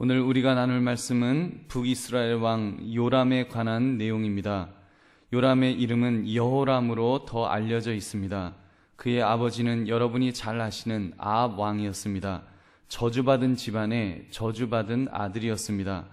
오늘 우리가 나눌 말씀은 북이스라엘 왕 요람에 관한 내용입니다. 요람의 이름은 여호람으로 더 알려져 있습니다. 그의 아버지는 여러분이 잘 아시는 아합 왕이었습니다. 저주받은 집안의 저주받은 아들이었습니다.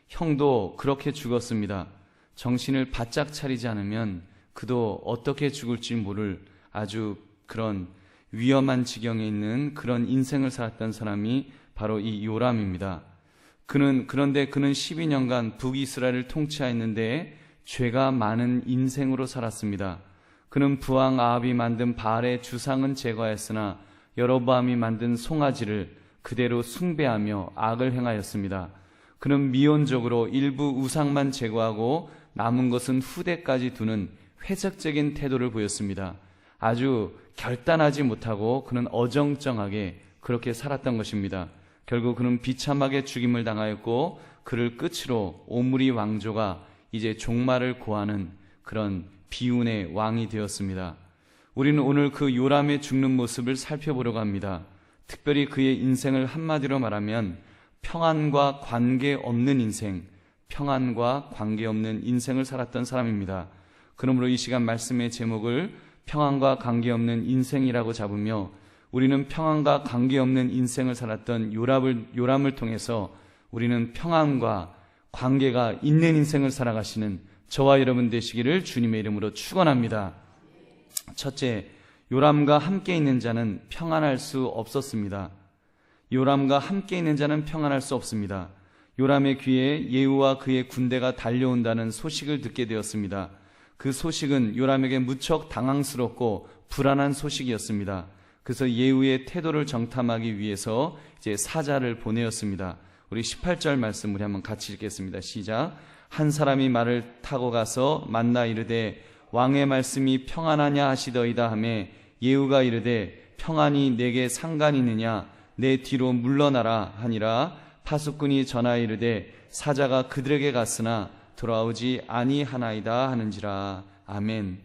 형도 그렇게 죽었습니다. 정신을 바짝 차리지 않으면 그도 어떻게 죽을지 모를 아주 그런 위험한 지경에 있는 그런 인생을 살았던 사람이 바로 이 요람입니다. 그런데 그는 12년간 북이스라엘을 통치하였는데 죄가 많은 인생으로 살았습니다. 그는 부왕 아합이 만든 바알의 주상은 제거하였으나 여로보암이 만든 송아지를 그대로 숭배하며 악을 행하였습니다. 그는 미온적으로 일부 우상만 제거하고 남은 것은 후대까지 두는 회색적인 태도를 보였습니다. 아주 결단하지 못하고 그는 어정쩡하게 그렇게 살았던 것입니다. 결국 그는 비참하게 죽임을 당하였고 그를 끝으로 오므리 왕조가 이제 종말을 고하는 그런 비운의 왕이 되었습니다. 우리는 오늘 그 요람의 죽는 모습을 살펴보려고 합니다. 특별히 그의 인생을 한마디로 말하면 평안과 관계없는 인생, 평안과 관계없는 인생을 살았던 사람입니다. 그러므로 이 시간 말씀의 제목을 평안과 관계없는 인생이라고 잡으며 우리는 평안과 관계없는 인생을 살았던 요람을 통해서 우리는 평안과 관계가 있는 인생을 살아가시는 저와 여러분 되시기를 주님의 이름으로 축원합니다. 첫째, 요람과 함께 있는 자는 평안할 수 없었습니다. 요람과 함께 있는 자는 평안할 수 없습니다. 요람의 귀에 예후와 그의 군대가 달려온다는 소식을 듣게 되었습니다. 그 소식은 요람에게 무척 당황스럽고 불안한 소식이었습니다. 그래서 예후의 태도를 정탐하기 위해서 이제 사자를 보내었습니다. 우리 18절 말씀 우리 한번 같이 읽겠습니다. 시작. 한 사람이 말을 타고 가서 만나 이르되 왕의 말씀이 평안하냐 하시더이다 하매 예후가 이르되 평안이 내게 상관이 있느냐 내 뒤로 물러나라 하니라. 파수꾼이 전하여 이르되 사자가 그들에게 갔으나 돌아오지 아니하나이다 하는지라. 아멘.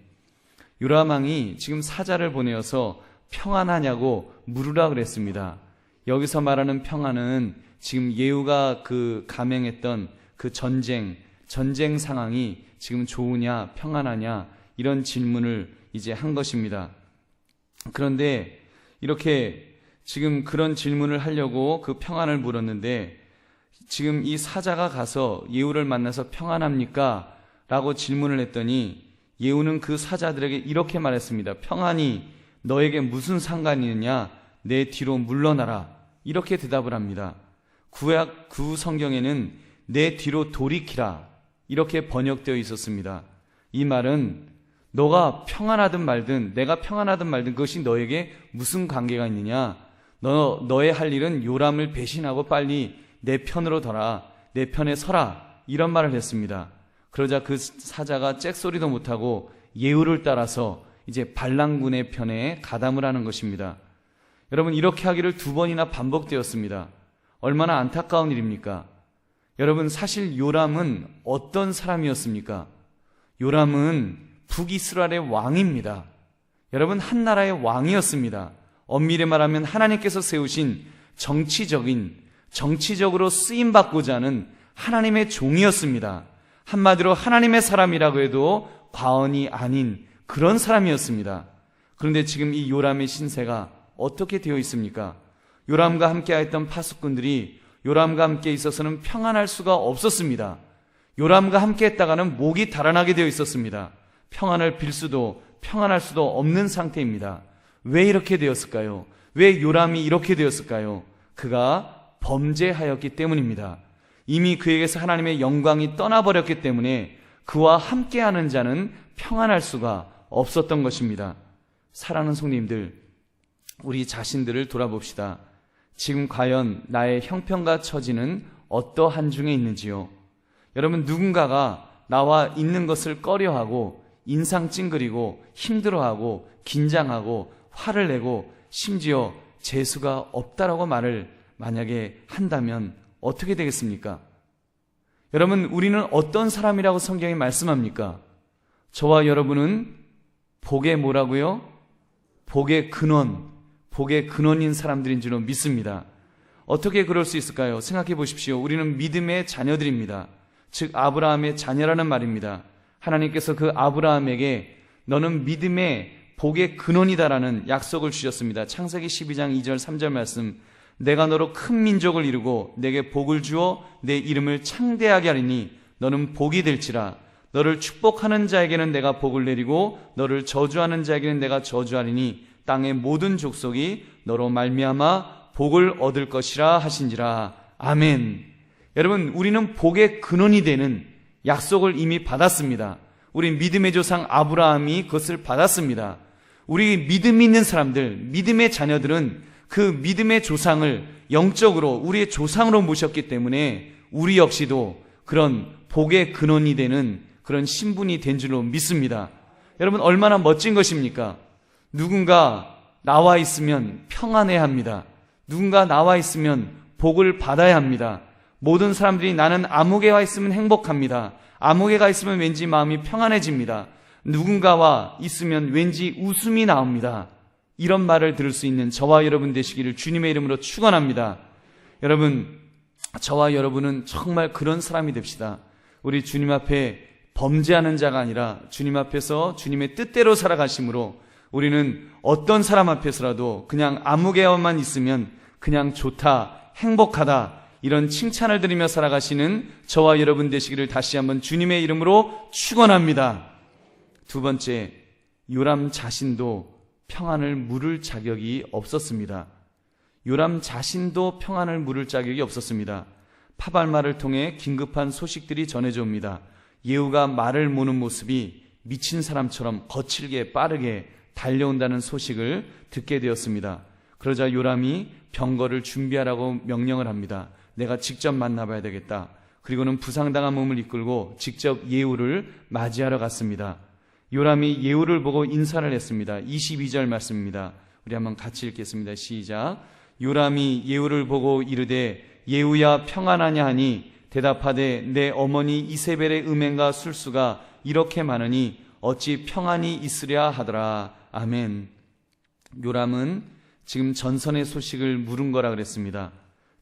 요람 왕이 지금 사자를 보내어서 평안하냐고 물으라 그랬습니다. 여기서 말하는 평안은 지금 예후가 그 감행했던 그 전쟁 상황이 지금 좋으냐 평안하냐 이런 질문을 이제 한 것입니다. 그런데 이렇게 지금 그런 질문을 하려고 그 평안을 물었는데 지금 이 사자가 가서 예후를 만나서 평안합니까? 라고 질문을 했더니 예후는 그 사자들에게 이렇게 말했습니다. 평안이 너에게 무슨 상관이 있느냐? 내 뒤로 물러나라. 이렇게 대답을 합니다. 구약 성경에는 내 뒤로 돌이키라. 이렇게 번역되어 있었습니다. 이 말은 너가 평안하든 말든 내가 평안하든 말든 그것이 너에게 무슨 관계가 있느냐? 너의 할 일은 요람을 배신하고 빨리 내 편으로 둬라. 내 편에 서라. 이런 말을 했습니다. 그러자 그 사자가 잭소리도 못하고 예후를 따라서 이제 발랑군의 편에 가담을 하는 것입니다. 여러분 이렇게 하기를 2번이나 반복되었습니다. 얼마나 안타까운 일입니까? 여러분 사실 요람은 어떤 사람이었습니까? 요람은 북이스라엘의 왕입니다. 여러분 한 나라의 왕이었습니다. 엄밀히 말하면 하나님께서 세우신 정치적으로 쓰임받고자 하는 하나님의 종이었습니다. 한마디로 하나님의 사람이라고 해도 과언이 아닌 그런 사람이었습니다. 그런데 지금 이 요람의 신세가 어떻게 되어 있습니까? 요람과 함께 했던 파수꾼들이 요람과 함께 있어서는 평안할 수가 없었습니다. 요람과 함께 했다가는 목이 달아나게 되어 있었습니다. 평안을 빌 수도 평안할 수도 없는 상태입니다. 왜 이렇게 되었을까요? 왜 요람이 이렇게 되었을까요? 그가 범죄하였기 때문입니다. 이미 그에게서 하나님의 영광이 떠나버렸기 때문에 그와 함께하는 자는 평안할 수가 없었던 것입니다. 사랑하는 성도님들, 우리 자신들을 돌아봅시다. 지금 과연 나의 형편과 처지는 어떠한 중에 있는지요? 여러분 누군가가 나와 있는 것을 꺼려하고 인상 찡그리고 힘들어하고 긴장하고 화를 내고 심지어 재수가 없다라고 말을 만약에 한다면 어떻게 되겠습니까? 여러분 우리는 어떤 사람이라고 성경이 말씀합니까? 저와 여러분은 복의 뭐라고요? 복의 근원인 사람들인 줄로 믿습니다. 어떻게 그럴 수 있을까요? 생각해 보십시오. 우리는 믿음의 자녀들입니다. 즉 아브라함의 자녀라는 말입니다. 하나님께서 그 아브라함에게 너는 믿음의 복의 근원이다라는 약속을 주셨습니다. 창세기 12장 2절 3절 말씀, 내가 너로 큰 민족을 이루고 내게 복을 주어 내 이름을 창대하게 하리니 너는 복이 될지라. 너를 축복하는 자에게는 내가 복을 내리고 너를 저주하는 자에게는 내가 저주하리니 땅의 모든 족속이 너로 말미암아 복을 얻을 것이라 하신지라. 아멘. 여러분, 우리는 복의 근원이 되는 약속을 이미 받았습니다. 우리 믿음의 조상 아브라함이 그것을 받았습니다. 우리 믿음 있는 사람들, 믿음의 자녀들은 그 믿음의 조상을 영적으로 우리의 조상으로 모셨기 때문에 우리 역시도 그런 복의 근원이 되는 그런 신분이 된 줄로 믿습니다. 여러분, 얼마나 멋진 것입니까? 누군가 나와 있으면 평안해야 합니다. 누군가 나와 있으면 복을 받아야 합니다. 모든 사람들이 나는 아무개와 있으면 행복합니다. 아무개가 있으면 왠지 마음이 평안해집니다. 누군가와 있으면 왠지 웃음이 나옵니다. 이런 말을 들을 수 있는 저와 여러분 되시기를 주님의 이름으로 축원합니다. 여러분, 저와 여러분은 정말 그런 사람이 됩시다. 우리 주님 앞에 범죄하는 자가 아니라 주님 앞에서 주님의 뜻대로 살아가심으로 우리는 어떤 사람 앞에서라도 그냥 아무개와만 있으면 그냥 좋다, 행복하다, 이런 칭찬을 드리며 살아가시는 저와 여러분 되시기를 다시 한번 주님의 이름으로 축원합니다. 두 번째, 요람 자신도 평안을 물을 자격이 없었습니다. 요람 자신도 평안을 물을 자격이 없었습니다. 파발마를 통해 긴급한 소식들이 전해져 옵니다. 예후가 말을 모는 모습이 미친 사람처럼 거칠게 빠르게 달려온다는 소식을 듣게 되었습니다. 그러자 요람이 병거를 준비하라고 명령을 합니다. 내가 직접 만나봐야 되겠다. 그리고는 부상당한 몸을 이끌고 직접 예후를 맞이하러 갔습니다. 요람이 예후를 보고 인사를 했습니다. 22절 말씀입니다. 우리 한번 같이 읽겠습니다. 시작. 요람이 예후를 보고 이르되 예후야 평안하냐 하니 대답하되 내 어머니 이세벨의 음행과 술수가 이렇게 많으니 어찌 평안이 있으랴 하더라. 아멘. 요람은 지금 전선의 소식을 물은 거라 그랬습니다.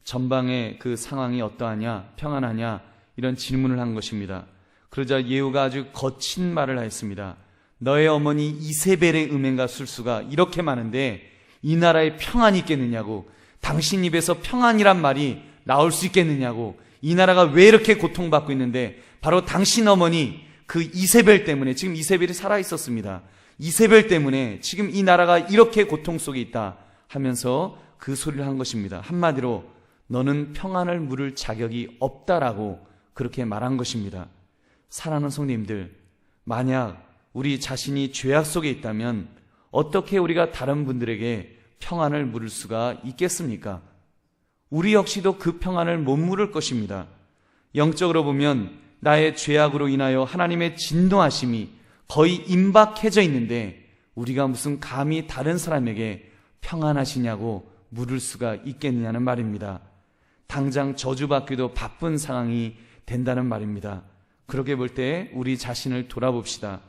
전방의 그 상황이 어떠하냐, 평안하냐, 이런 질문을 한 것입니다. 그러자 예후가 아주 거친 말을 하였습니다. 너의 어머니 이세벨의 음행과 술수가 이렇게 많은데 이 나라에 평안이 있겠느냐고, 당신 입에서 평안이란 말이 나올 수 있겠느냐고, 이 나라가 왜 이렇게 고통받고 있는데 바로 당신 어머니 그 이세벨 때문에, 지금 이세벨이 살아있었습니다. 이세벨 때문에 지금 이 나라가 이렇게 고통 속에 있다 하면서 그 소리를 한 것입니다. 한마디로 너는 평안을 물을 자격이 없다라고 그렇게 말한 것입니다. 사랑하는 성도님들, 만약 우리 자신이 죄악 속에 있다면 어떻게 우리가 다른 분들에게 평안을 물을 수가 있겠습니까? 우리 역시도 그 평안을 못 물을 것입니다. 영적으로 보면 나의 죄악으로 인하여 하나님의 진노하심이 거의 임박해져 있는데 우리가 무슨 감히 다른 사람에게 평안하시냐고 물을 수가 있겠느냐는 말입니다. 당장 저주받기도 바쁜 상황이 된다는 말입니다. 그렇게 볼 때 우리 자신을 돌아봅시다.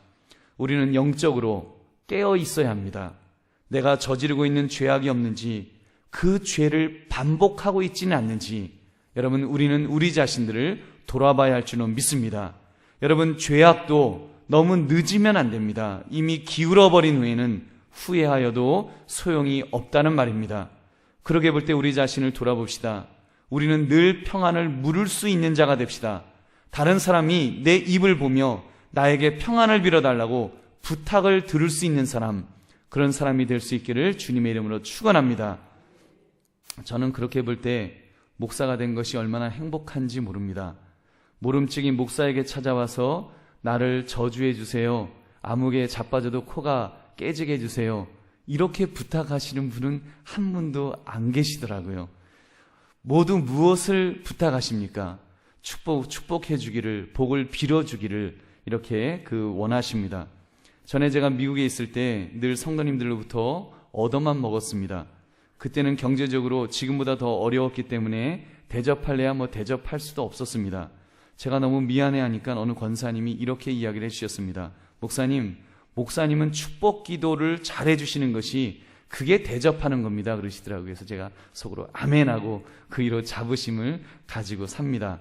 우리는 영적으로 깨어 있어야 합니다. 내가 저지르고 있는 죄악이 없는지, 그 죄를 반복하고 있지는 않는지, 여러분, 우리는 우리 자신들을 돌아봐야 할 줄로 믿습니다. 여러분, 죄악도 너무 늦으면 안 됩니다. 이미 기울어버린 후에는 후회하여도 소용이 없다는 말입니다. 그렇게 볼 때 우리 자신을 돌아봅시다. 우리는 늘 평안을 물을 수 있는 자가 됩시다. 다른 사람이 내 입을 보며 나에게 평안을 빌어달라고 부탁을 들을 수 있는 사람, 그런 사람이 될 수 있기를 주님의 이름으로 축원합니다. 저는 그렇게 볼 때 목사가 된 것이 얼마나 행복한지 모릅니다. 모름증이 목사에게 찾아와서 나를 저주해 주세요, 아무개 자빠져도 코가 깨지게 해주세요, 이렇게 부탁하시는 분은 한 분도 안 계시더라고요. 모두 무엇을 부탁하십니까? 축복해 주기를, 복을 빌어 주기를 이렇게 원하십니다. 전에 제가 미국에 있을 때 늘 성도님들로부터 얻어만 먹었습니다. 그때는 경제적으로 지금보다 더 어려웠기 때문에 대접할래야 대접할 수도 없었습니다. 제가 너무 미안해하니까 어느 권사님이 이렇게 이야기를 해주셨습니다. 목사님은 축복 기도를 잘해 주시는 것이 그게 대접하는 겁니다 그러시더라고요. 그래서 제가 속으로 아멘하고 그 이로 자부심을 가지고 삽니다.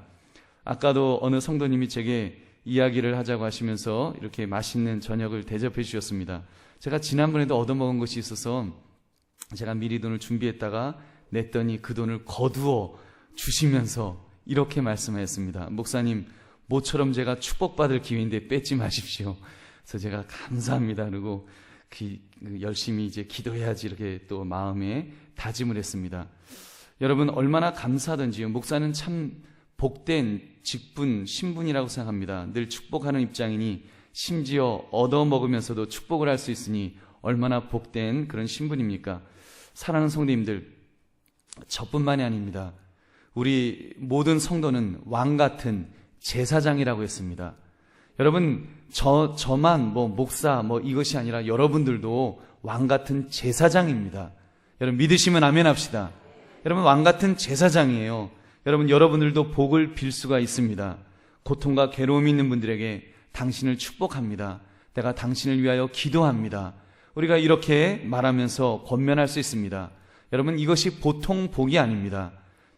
아까도 어느 성도님이 제게 이야기를 하자고 하시면서 이렇게 맛있는 저녁을 대접해 주셨습니다. 제가 지난번에도 얻어먹은 것이 있어서 제가 미리 돈을 준비했다가 냈더니 그 돈을 거두어 주시면서 이렇게 말씀하셨습니다. 목사님, 모처럼 제가 축복받을 기회인데 뺏지 마십시오. 그래서 제가 감사합니다. 그리고 열심히 이제 기도해야지 이렇게 또 마음에 다짐을 했습니다. 여러분, 얼마나 감사하던지요. 목사는 참 복된 직분, 신분이라고 생각합니다. 늘 축복하는 입장이니 심지어 얻어먹으면서도 축복을 할 수 있으니 얼마나 복된 그런 신분입니까? 사랑하는 성도님들, 저뿐만이 아닙니다. 우리 모든 성도는 왕 같은 제사장이라고 했습니다. 여러분, 저만 목사 이것이 아니라 여러분들도 왕 같은 제사장입니다. 여러분 믿으시면 아멘 합시다. 여러분 왕 같은 제사장이에요. 여러분들도 복을 빌 수가 있습니다. 고통과 괴로움이 있는 분들에게 당신을 축복합니다. 내가 당신을 위하여 기도합니다. 우리가 이렇게 말하면서 권면할 수 있습니다. 여러분, 이것이 보통 복이 아닙니다.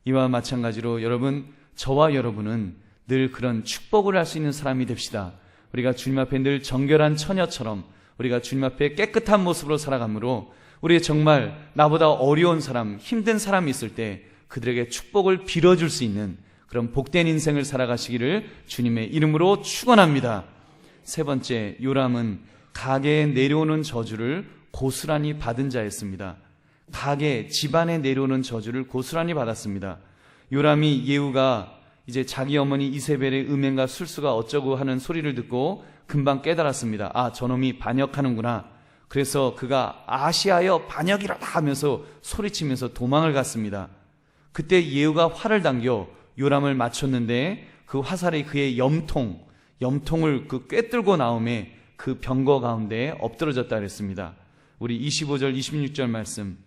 이와 마찬가지로 여러분, 저와 여러분은 늘 그런 축복을 할 수 있는 사람이 됩시다. 우리가 주님 앞에 늘 정결한 처녀처럼 우리가 주님 앞에 깨끗한 모습으로 살아가므로 우리 정말 나보다 어려운 사람, 힘든 사람이 있을 때 그들에게 축복을 빌어줄 수 있는 그런 복된 인생을 살아가시기를 주님의 이름으로 축원합니다. 세 번째, 요람은 가게에 내려오는 저주를 고스란히 받은 자였습니다. 가게, 집안에 내려오는 저주를 고스란히 받았습니다. 요람이 예후가 이제 자기 어머니 이세벨의 음행과 술수가 어쩌고 하는 소리를 듣고 금방 깨달았습니다. 아, 저놈이 반역하는구나. 그래서 그가 아시하여 반역이라 하면서 소리치면서 도망을 갔습니다. 그때 예후가 활을 당겨 요람을 맞췄는데 그 화살이 그의 염통을 꿰뚫고 나오매 그 병거 가운데 엎드러졌다 그랬습니다. 우리 25절 26절 말씀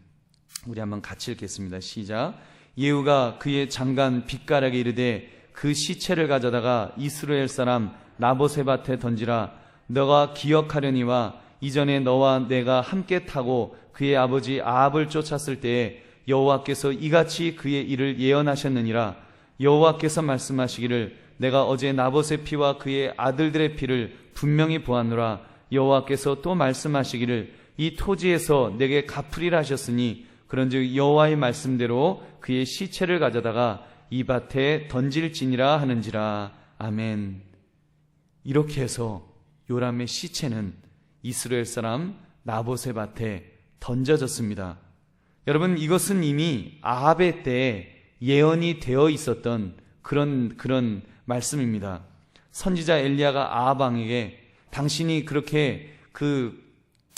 우리 한번 같이 읽겠습니다. 시작. 예후가 그의 장관 빗가락에 이르되 그 시체를 가져다가 이스라엘 사람 나봇의 밭에 던지라. 너가 기억하려니와 이전에 너와 내가 함께 타고 그의 아버지 아합을 쫓았을 때에 여호와께서 이같이 그의 일을 예언하셨느니라. 여호와께서 말씀하시기를 내가 어제 나봇의 피와 그의 아들들의 피를 분명히 보았노라. 여호와께서 또 말씀하시기를 이 토지에서 내게 갚으리라 하셨으니 그런즉 여호와의 말씀대로 그의 시체를 가져다가 이 밭에 던질지니라 하는지라. 아멘. 이렇게 해서 요람의 시체는 이스라엘 사람 나봇의 밭에 던져졌습니다. 여러분, 이것은 이미 아합의 때에 예언이 되어 있었던 그런 말씀입니다. 선지자 엘리야가 아합 왕에게 당신이 그렇게 그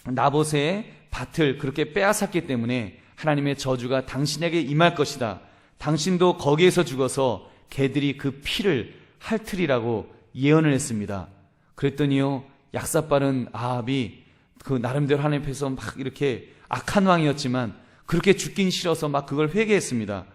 나봇의 밭을 그렇게 빼앗았기 때문에 하나님의 저주가 당신에게 임할 것이다. 당신도 거기에서 죽어서 개들이 그 피를 핥으리라고 예언을 했습니다. 그랬더니요, 약사빠른 아합이 그 나름대로 하나님 앞에서 막 이렇게 악한 왕이었지만 그렇게 죽긴 싫어서 막 그걸 회개했습니다.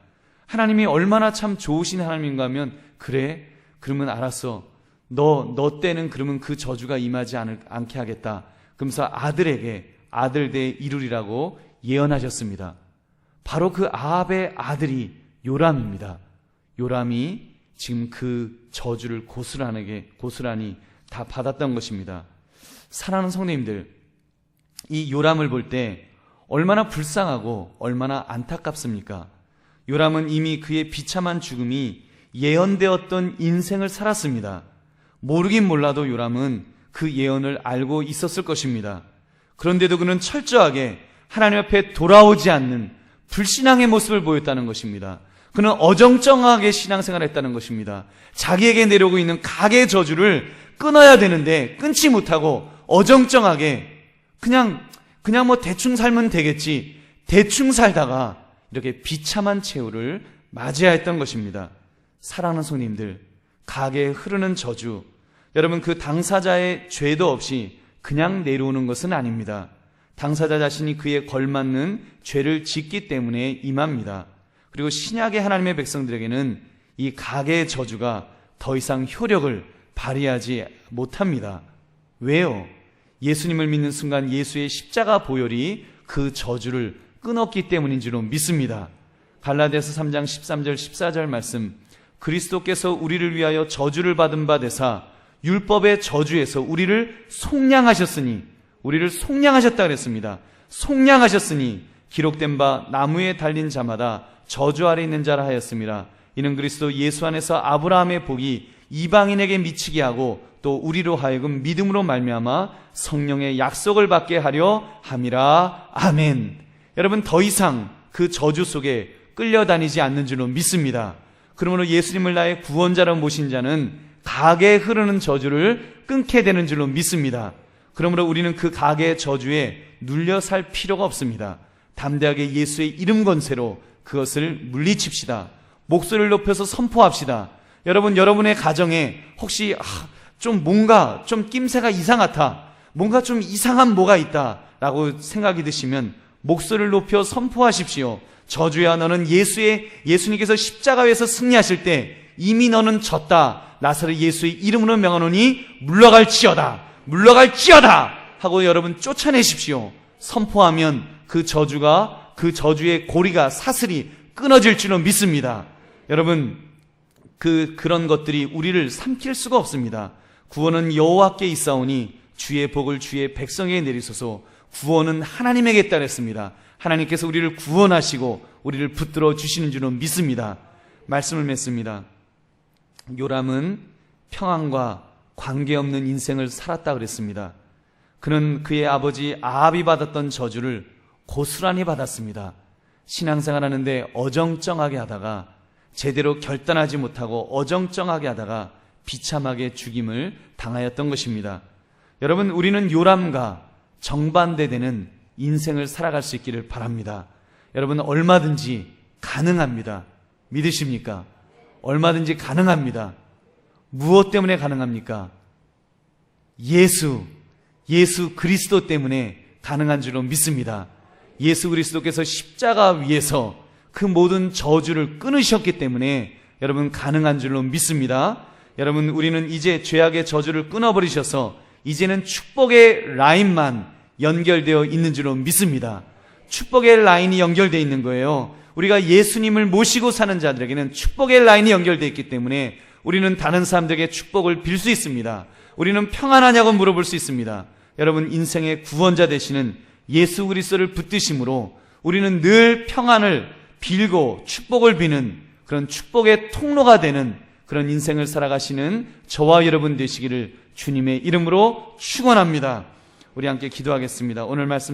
하나님이 얼마나 참 좋으신 하나님인가 하면 그래? 그러면 알았어. 너 때는 그러면 그 저주가 임하지 않게 하겠다. 그러면서 아들에게 아들대 이루리라고 예언하셨습니다. 바로 그 아합의 아들이 요람입니다. 요람이 지금 그 저주를 고스란히 다 받았던 것입니다. 사랑하는 성도님들, 이 요람을 볼 때 얼마나 불쌍하고 얼마나 안타깝습니까? 요람은 이미 그의 비참한 죽음이 예언되었던 인생을 살았습니다. 모르긴 몰라도 요람은 그 예언을 알고 있었을 것입니다. 그런데도 그는 철저하게 하나님 앞에 돌아오지 않는 불신앙의 모습을 보였다는 것입니다. 그는 어정쩡하게 신앙생활을 했다는 것입니다. 자기에게 내려오고 있는 가계 저주를 끊어야 되는데 끊지 못하고 어정쩡하게 그냥 대충 살면 되겠지, 대충 살다가 이렇게 비참한 최후를 맞이해야 했던 것입니다. 사랑하는 성도님들, 가계에 흐르는 저주, 여러분 그 당사자의 죄도 없이 그냥 내려오는 것은 아닙니다. 당사자 자신이 그에 걸맞는 죄를 짓기 때문에 임합니다. 그리고 신약의 하나님의 백성들에게는 이 가계의 저주가 더 이상 효력을 발휘하지 못합니다. 왜요? 예수님을 믿는 순간 예수의 십자가 보혈이 그 저주를 끊었기 때문인 줄로 믿습니다. 갈라디아서 3장 13절 14절 말씀, 그리스도께서 우리를 위하여 저주를 받은 바 되사 율법의 저주에서 우리를 속량하셨으니, 우리를 속량하셨다 그랬습니다. 속량하셨으니 기록된 바 나무에 달린 자마다 저주 아래 있는 자라 하였습니다. 이는 그리스도 예수 안에서 아브라함의 복이 이방인에게 미치게 하고 또 우리로 하여금 믿음으로 말미암아 성령의 약속을 받게 하려 함이라. 아멘. 여러분, 더 이상 그 저주 속에 끌려다니지 않는 줄로 믿습니다. 그러므로 예수님을 나의 구원자로 모신 자는 가게에 흐르는 저주를 끊게 되는 줄로 믿습니다. 그러므로 우리는 그 가게의 저주에 눌려 살 필요가 없습니다. 담대하게 예수의 이름 건세로 그것을 물리칩시다. 목소리를 높여서 선포합시다. 여러분, 여러분의 가정에 혹시 좀 뭔가 좀 낌새가 이상하다, 뭔가 좀 이상한 뭐가 있다 라고 생각이 드시면 목소리를 높여 선포하십시오. 저주야, 너는 예수님께서 십자가에서 승리하실 때 이미 너는 졌다. 나사를 예수의 이름으로 명하노니 물러갈지어다, 물러갈지어다 하고 여러분 쫓아내십시오. 선포하면 그 저주의 고리가 사슬이 끊어질 줄로 믿습니다. 여러분, 그런 것들이 우리를 삼킬 수가 없습니다. 구원은 여호와께 있사오니 주의 복을 주의 백성에게 내리소서. 구원은 하나님에게 따랐습니다. 하나님께서 우리를 구원하시고 우리를 붙들어 주시는 줄로 믿습니다. 말씀을 맺습니다. 요람은 평안과 관계없는 인생을 살았다 그랬습니다. 그는 그의 아버지 아합이 받았던 저주를 고스란히 받았습니다. 신앙생활 하는데 어정쩡하게 하다가, 제대로 결단하지 못하고 어정쩡하게 하다가 비참하게 죽임을 당하였던 것입니다. 여러분, 우리는 요람과 정반대되는 인생을 살아갈 수 있기를 바랍니다. 여러분, 얼마든지 가능합니다. 믿으십니까? 얼마든지 가능합니다. 무엇 때문에 가능합니까? 예수 그리스도 때문에 가능한 줄로 믿습니다. 예수 그리스도께서 십자가 위에서 그 모든 저주를 끊으셨기 때문에 여러분 가능한 줄로 믿습니다. 여러분, 우리는 이제 죄악의 저주를 끊어버리셔서 이제는 축복의 라인만 연결되어 있는 줄로 믿습니다. 축복의 라인이 연결되어 있는 거예요. 우리가 예수님을 모시고 사는 자들에게는 축복의 라인이 연결되어 있기 때문에 우리는 다른 사람들에게 축복을 빌 수 있습니다. 우리는 평안하냐고 물어볼 수 있습니다. 여러분, 인생의 구원자 되시는 예수 그리스도를 붙드심으로 우리는 늘 평안을 빌고 축복을 비는 그런 축복의 통로가 되는 그런 인생을 살아가시는 저와 여러분 되시기를 주님의 이름으로 축원합니다. 우리 함께 기도하겠습니다. 오늘 말씀